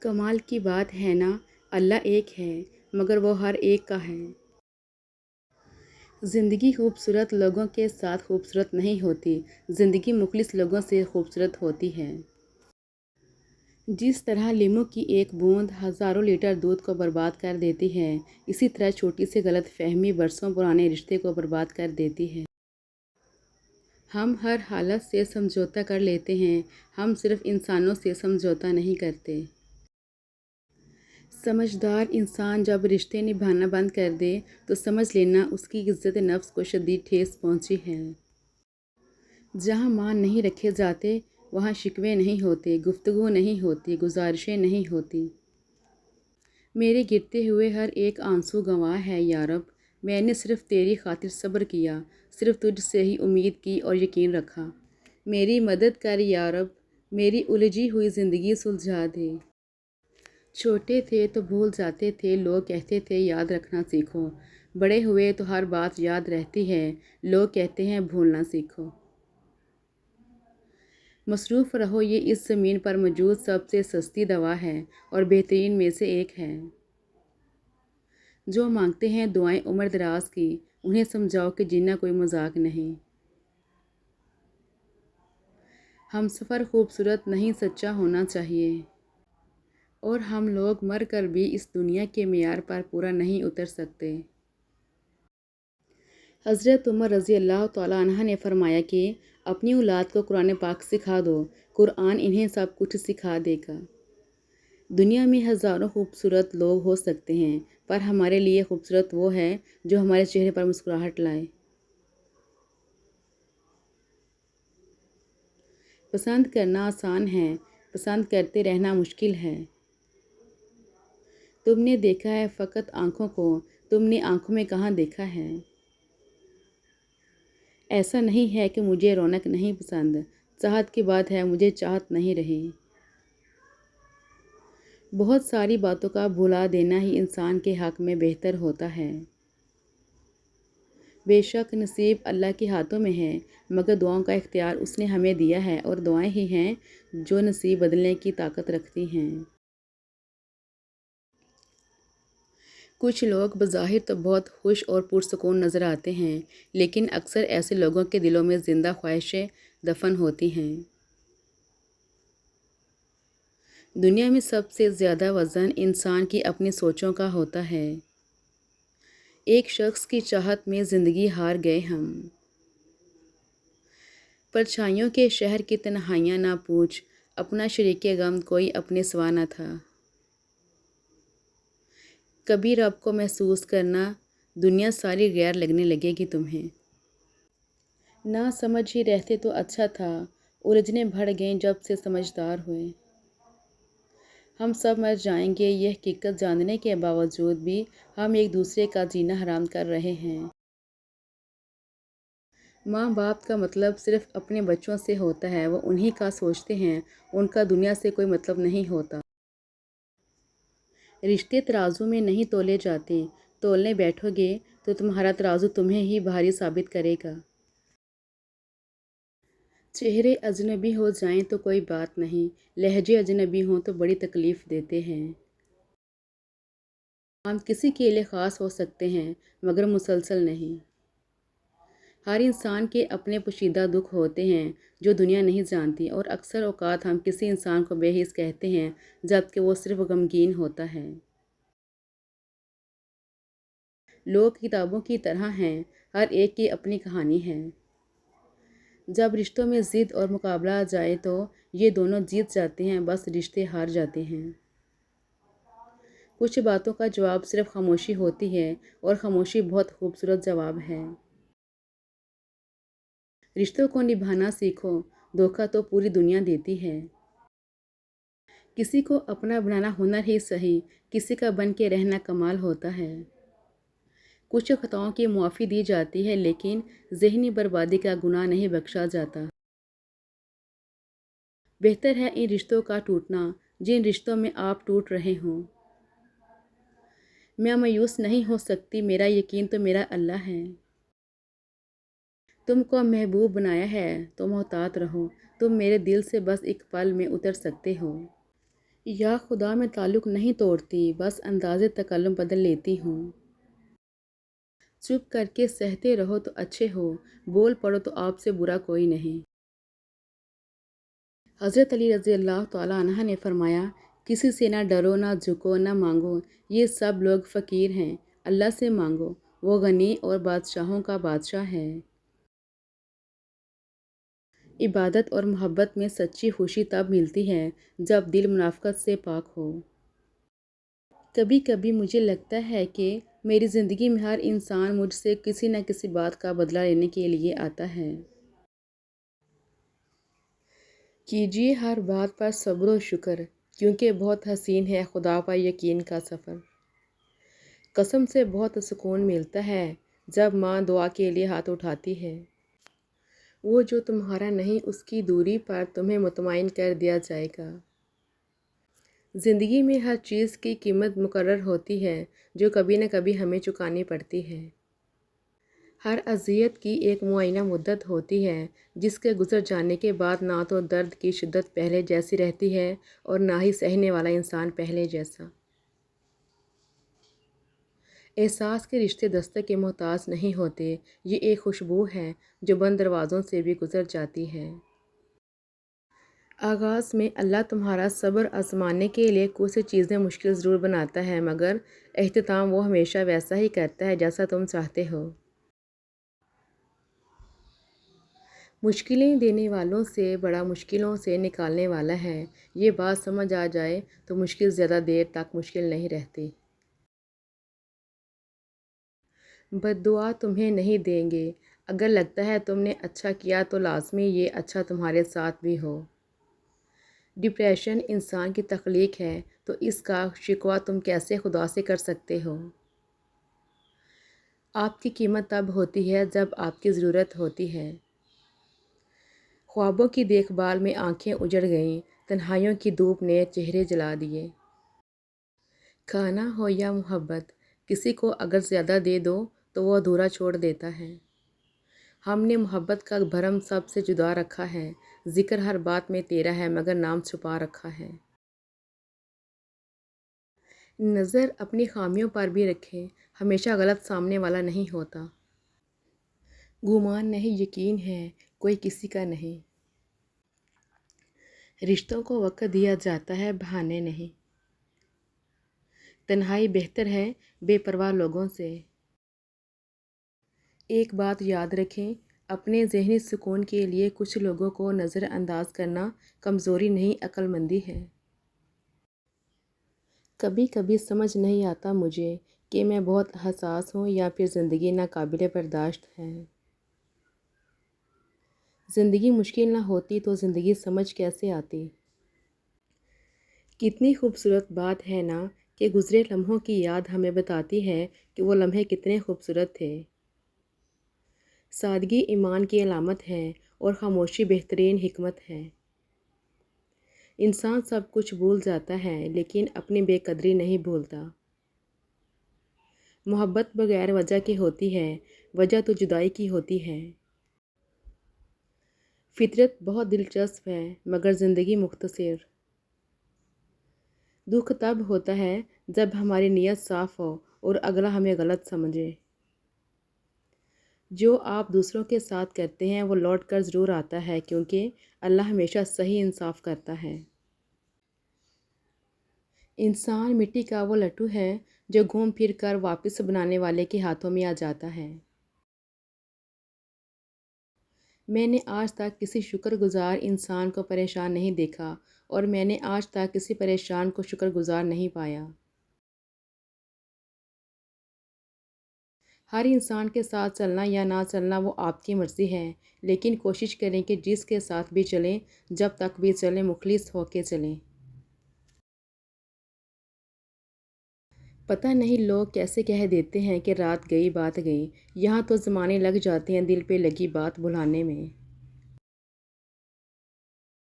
کمال کی بات ہے نا، اللہ ایک ہے مگر وہ ہر ایک کا ہے۔ زندگی خوبصورت لوگوں کے ساتھ خوبصورت نہیں ہوتی، زندگی مخلص لوگوں سے خوبصورت ہوتی ہے۔ جس طرح لیموں کی ایک بوند ہزاروں لیٹر دودھ کو برباد کر دیتی ہے، اسی طرح چھوٹی سی غلط فہمی برسوں پرانے رشتے کو برباد کر دیتی ہے۔ ہم ہر حالت سے سمجھوتہ کر لیتے ہیں، ہم صرف انسانوں سے سمجھوتہ نہیں کرتے۔ سمجھدار انسان جب رشتے نبھانا بند کر دے تو سمجھ لینا اس کی عزت نفس کو شدید ٹھیس پہنچی ہے۔ جہاں مان نہیں رکھے جاتے وہاں شکوے نہیں ہوتے، گفتگو نہیں ہوتی، گزارشیں نہیں ہوتی۔ میرے گرتے ہوئے ہر ایک آنسو گواہ ہے یا رب، میں نے صرف تیری خاطر صبر کیا، صرف تجھ سے ہی امید کی اور یقین رکھا۔ میری مدد کر یا رب، میری الجھی ہوئی زندگی سلجھا دے۔ چھوٹے تھے تو بھول جاتے تھے، لوگ کہتے تھے یاد رکھنا سیکھو۔ بڑے ہوئے تو ہر بات یاد رہتی ہے، لوگ کہتے ہیں بھولنا سیکھو۔ مصروف رہو، یہ اس زمین پر موجود سب سے سستی دوا ہے اور بہترین میں سے ایک ہے۔ جو مانگتے ہیں دعائیں عمر دراز کی، انہیں سمجھاؤ کہ جینا کوئی مذاق نہیں۔ ہم سفر خوبصورت نہیں سچا ہونا چاہیے، اور ہم لوگ مر کر بھی اس دنیا کے معیار پر پورا نہیں اتر سکتے۔ حضرت عمر رضی اللہ تعالیٰ عنہ نے فرمایا کہ اپنی اولاد کو قرآن پاک سکھا دو، قرآن انہیں سب کچھ سکھا دے گا۔ دنیا میں ہزاروں خوبصورت لوگ ہو سکتے ہیں، پر ہمارے لیے خوبصورت وہ ہے جو ہمارے چہرے پر مسکراہٹ لائے۔ پسند کرنا آسان ہے، پسند کرتے رہنا مشکل ہے۔ تم نے دیکھا ہے فقط آنکھوں کو، تم نے آنکھوں میں کہاں دیکھا ہے؟ ایسا نہیں ہے کہ مجھے رونق نہیں پسند، چاہت کی بات ہے مجھے چاہت نہیں رہی۔ بہت ساری باتوں کا بھلا دینا ہی انسان کے حق میں بہتر ہوتا ہے۔ بے شک نصیب اللہ کے ہاتھوں میں ہے، مگر دعاؤں کا اختیار اس نے ہمیں دیا ہے، اور دعائیں ہی ہیں جو نصیب بدلنے کی طاقت رکھتی ہیں۔ کچھ لوگ بظاہر تو بہت خوش اور پرسکون نظر آتے ہیں، لیکن اکثر ایسے لوگوں کے دلوں میں زندہ خواہشیں دفن ہوتی ہیں۔ دنیا میں سب سے زیادہ وزن انسان کی اپنی سوچوں کا ہوتا ہے۔ ایک شخص کی چاہت میں زندگی ہار گئے ہم۔ پرچھائیوں کے شہر کی تنہائیاں نہ پوچھ، اپنا شریک غم کوئی اپنے سوا نہ تھا۔ کبھی رب کو محسوس کرنا، دنیا ساری غیر لگنے لگے گی تمہیں۔ نہ سمجھ ہی رہتے تو اچھا تھا، الجھنیں بڑھ گئیں جب سے سمجھدار ہوئے۔ ہم سب مر جائیں گے، یہ حقیقت جاننے کے باوجود بھی ہم ایک دوسرے کا جینا حرام کر رہے ہیں۔ ماں باپ کا مطلب صرف اپنے بچوں سے ہوتا ہے، وہ انہی کا سوچتے ہیں، ان کا دنیا سے کوئی مطلب نہیں ہوتا۔ رشتے ترازو میں نہیں تولے جاتے، تولنے بیٹھو گے تو تمہارا ترازو تمہیں ہی بھاری ثابت کرے گا۔ چہرے اجنبی ہو جائیں تو کوئی بات نہیں، لہجے اجنبی ہوں تو بڑی تکلیف دیتے ہیں۔ ہم کسی کے لیے خاص ہو سکتے ہیں مگر مسلسل نہیں۔ ہر انسان کے اپنے پوشیدہ دکھ ہوتے ہیں جو دنیا نہیں جانتی، اور اکثر اوقات ہم کسی انسان کو بے حس کہتے ہیں جبکہ وہ صرف غمگین ہوتا ہے۔ لوگ کتابوں کی طرح ہیں، ہر ایک کی اپنی کہانی ہے۔ جب رشتوں میں ضد اور مقابلہ آ جائے تو یہ دونوں جیت جاتے ہیں، بس رشتے ہار جاتے ہیں۔ کچھ باتوں کا جواب صرف خاموشی ہوتی ہے، اور خاموشی بہت خوبصورت جواب ہے۔ رشتوں کو نبھانا سیکھو، دھوکہ تو پوری دنیا دیتی ہے۔ کسی کو اپنا بنانا ہنر ہی سہی، کسی کا بن کے رہنا کمال ہوتا ہے۔ کچھ خطاؤں کی معافی دی جاتی ہے، لیکن ذہنی بربادی کا گناہ نہیں بخشا جاتا۔ بہتر ہے ان رشتوں کا ٹوٹنا جن رشتوں میں آپ ٹوٹ رہے ہوں۔ میں مایوس نہیں ہو سکتی، میرا یقین تو میرا اللہ ہے۔ تم کو محبوب بنایا ہے تو محتاط رہو، تم میرے دل سے بس ایک پل میں اتر سکتے ہو۔ یا خدا میں تعلق نہیں توڑتی، بس انداز تکلم بدل لیتی ہوں۔ چپ کر کے سہتے رہو تو اچھے ہو، بول پڑو تو آپ سے برا کوئی نہیں۔ حضرت علی رضی اللہ تعالیٰ عنہ نے فرمایا، کسی سے نہ ڈرو، نہ جھکو، نہ مانگو، یہ سب لوگ فقیر ہیں، اللہ سے مانگو، وہ غنی اور بادشاہوں کا بادشاہ ہے۔ عبادت اور محبت میں سچی خوشی تب ملتی ہے جب دل منافقت سے پاک ہو۔ کبھی کبھی مجھے لگتا ہے کہ میری زندگی میں ہر انسان مجھ سے کسی نہ کسی بات کا بدلہ لینے کے لیے آتا ہے۔ کیجیے ہر بات پر صبر و شکر، کیونکہ بہت حسین ہے خدا پر یقین کا سفر۔ قسم سے بہت سکون ملتا ہے جب ماں دعا کے لیے ہاتھ اٹھاتی ہے۔ وہ جو تمہارا نہیں، اس کی دوری پر تمہیں مطمئن کر دیا جائے گا۔ زندگی میں ہر چیز کی قیمت مقرر ہوتی ہے جو کبھی نہ کبھی ہمیں چکانی پڑتی ہے۔ ہر اذیت کی ایک معینہ مدت ہوتی ہے جس کے گزر جانے کے بعد نہ تو درد کی شدت پہلے جیسی رہتی ہے اور نہ ہی سہنے والا انسان پہلے جیسا۔ احساس کے رشتے دستک کے محتاج نہیں ہوتے، یہ ایک خوشبو ہے جو بند دروازوں سے بھی گزر جاتی ہے۔ آغاز میں اللہ تمہارا صبر آزمانے کے لیے کچھ چیزیں مشکل ضرور بناتا ہے، مگر اختتام وہ ہمیشہ ویسا ہی کرتا ہے جیسا تم چاہتے ہو۔ مشکلیں دینے والوں سے بڑا مشکلوں سے نکالنے والا ہے۔ یہ بات سمجھ آ جائے تو مشکل زیادہ دیر تک مشکل نہیں رہتی۔ بد دعا تمہیں نہیں دیں گے، اگر لگتا ہے تم نے اچھا کیا تو لازمی یہ اچھا تمہارے ساتھ بھی ہو۔ ڈپریشن انسان کی تخلیق ہے تو اس کا شکوہ تم کیسے خدا سے کر سکتے ہو؟ آپ کی قیمت تب ہوتی ہے جب آپ کی ضرورت ہوتی ہے۔ خوابوں کی دیکھ بھال میں آنکھیں اجڑ گئیں، تنہائیوں کی دھوپ نے چہرے جلا دیے۔ کھانا ہو یا محبت، کسی کو اگر زیادہ دے دو تو وہ ادھورا چھوڑ دیتا ہے۔ ہم نے محبت کا بھرم سب سے جدا رکھا ہے، ذکر ہر بات میں تیرا ہے مگر نام چھپا رکھا ہے۔ نظر اپنی خامیوں پر بھی رکھیں، ہمیشہ غلط سامنے والا نہیں ہوتا۔ گمان نہیں یقین ہے، کوئی کسی کا نہیں۔ رشتوں کو وقت دیا جاتا ہے، بہانے نہیں۔ تنہائی بہتر ہے بے پرواہ لوگوں سے۔ ایک بات یاد رکھیں، اپنے ذہنی سکون کے لیے کچھ لوگوں کو نظر انداز کرنا کمزوری نہیں، عقل مندی ہے۔ کبھی کبھی سمجھ نہیں آتا مجھے کہ میں بہت حساس ہوں یا پھر زندگی ناقابل برداشت ہے۔ زندگی مشکل نہ ہوتی تو زندگی سمجھ کیسے آتی؟ کتنی خوبصورت بات ہے نا کہ گزرے لمحوں کی یاد ہمیں بتاتی ہے کہ وہ لمحے کتنے خوبصورت تھے۔ سادگی ایمان کی علامت ہے اور خاموشی بہترین حکمت ہے۔ انسان سب کچھ بھول جاتا ہے لیکن اپنی بے قدری نہیں بھولتا۔ محبت بغیر وجہ کی ہوتی ہے، وجہ تو جدائی کی ہوتی ہے۔ فطرت بہت دلچسپ ہے مگر زندگی مختصر۔ دکھ تب ہوتا ہے جب ہماری نیت صاف ہو اور اگلا ہمیں غلط سمجھے۔ جو آپ دوسروں کے ساتھ کرتے ہیں وہ لوٹ کر ضرور آتا ہے، کیونکہ اللہ ہمیشہ صحیح انصاف کرتا ہے۔ انسان مٹی کا وہ لٹو ہے جو گھوم پھر کر واپس بنانے والے کے ہاتھوں میں آ جاتا ہے۔ میں نے آج تک کسی شکر گزار انسان کو پریشان نہیں دیکھا اور میں نے آج تک کسی پریشان کو شکر گزار نہیں پایا۔ ہر انسان کے ساتھ چلنا یا نہ چلنا وہ آپ کی مرضی ہے، لیکن کوشش کریں کہ جس کے ساتھ بھی چلیں، جب تک بھی چلیں مخلص ہو کے چلیں۔ پتہ نہیں لوگ کیسے کہہ دیتے ہیں کہ رات گئی بات گئی، یہاں تو زمانے لگ جاتے ہیں دل پہ لگی بات بھلانے میں۔